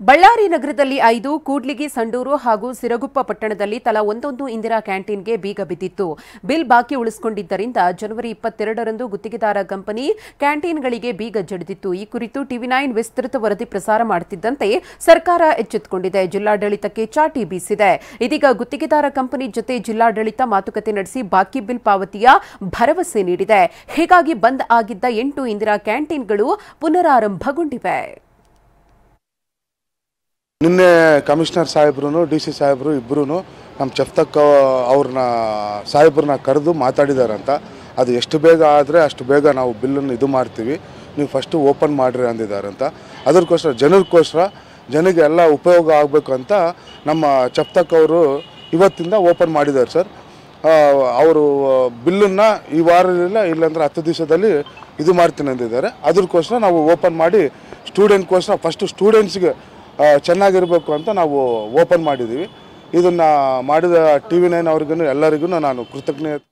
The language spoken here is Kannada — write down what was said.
ಬಳ್ಳಾರಿ ನಗರದಲ್ಲಿ 5, ಕೂಡ್ಲಿಗಿ, ಸಂಡೂರು ಹಾಗೂ ಸಿರಗುಪ್ಪ ಪಟ್ಟಣದಲ್ಲಿ ತಲಾ ಒಂದೊಂದು ಇಂದಿರಾ ಕ್ಯಾಂಟೀನ್ಗೆ ಬೀಗ ಬಿದ್ದಿತ್ತು. ಬಿಲ್ ಬಾಕಿ ಉಳಿಸಿಕೊಂಡಿದ್ದರಿಂದ ಜನವರಿ 22ರಂದು ಗುತ್ತಿಗೆದಾರ ಕಂಪನಿ ಕ್ಯಾಂಟೀನ್ಗಳಿಗೆ ಬೀಗ ಜಡಿದಿತ್ತು. ಈ ಕುರಿತು ಟಿವಿ9 ವಿಸ್ತೃತ ವರದಿ ಪ್ರಸಾರ ಮಾಡುತ್ತಿದ್ದಂತೆ ಸರ್ಕಾರ ಎಚ್ಚೆತ್ತುಕೊಂಡಿದೆ. ಜಿಲ್ಲಾಡಳಿತಕ್ಕೆ ಚಾಟಿ ಬೀಸಿದೆ. ಇದೀಗ ಗುತ್ತಿಗೆದಾರ ಕಂಪನಿ ಜೊತೆ ಜಿಲ್ಲಾಡಳಿತ ಮಾತುಕತೆ ನಡೆಸಿ ಬಾಕಿ ಬಿಲ್ ಪಾವತಿಯ ಭರವಸೆ ನೀಡಿದೆ. ಹೀಗಾಗಿ ಬಂದ್ ಆಗಿದ್ದ 8 ಇಂದಿರಾ ಕ್ಯಾಂಟೀನ್ಗಳು ಪುನರಾರಂಭಗೊಂಡಿವೆ. ನಿನ್ನೆ ಕಮಿಷನರ್ ಸಾಹೇಬ್ರು ಡಿಸಿ ಸಾಹೇಬ್ರು ಇಬ್ಬರೂ ನಮ್ಮ ಚಫ್ತಕ್ ಅವ್ರನ್ನ ಸಾಹೇಬ್ರನ್ನ ಕರೆದು ಮಾತಾಡಿದಾರಂತ. ಅದು ಎಷ್ಟು ಬೇಗ ಆದರೆ ಅಷ್ಟು ಬೇಗ ನಾವು ಬಿಲ್ಲನ್ನು ಇದು ಮಾಡ್ತೀವಿ, ನೀವು ಫಸ್ಟು ಓಪನ್ ಮಾಡಿರಿ ಅಂದಿದ್ದಾರಂತ. ಅದಕ್ಕೋಸ್ಕರ ಜನರಿಗೆ ಎಲ್ಲ ಉಪಯೋಗ ಆಗಬೇಕು ಅಂತ ನಮ್ಮ ಚಫ್ತಕ್ ಅವರು ಇವತ್ತಿಂದ ಓಪನ್ ಮಾಡಿದ್ದಾರೆ ಸರ್. ಅವರು ಬಿಲ್ಲನ್ನು ಈ ವಾರದಿಂದ ಇಲ್ಲಾಂದ್ರೆ 10 ದಿವಸದಲ್ಲಿ ಇದು ಮಾಡ್ತೀನಿ ಅಂದಿದ್ದಾರೆ. ಅದಕ್ಕೋಸ್ಕರ ನಾವು ಓಪನ್ ಮಾಡಿ ಸ್ಟೂಡೆಂಟ್ಗೋಸ್ಕರ ಫಸ್ಟು ಸ್ಟೂಡೆಂಟ್ಸ್ಗೆ ಚೆನ್ನಾಗಿರಬೇಕು ಅಂತ ನಾವು ಓಪನ್ ಮಾಡಿದ್ದೀವಿ. ಇದನ್ನು ಮಾಡಿದ ಟಿವಿ9 ಅವ್ರಿಗೂ ಎಲ್ಲರಿಗೂ ನಾನು ಕೃತಜ್ಞತೆ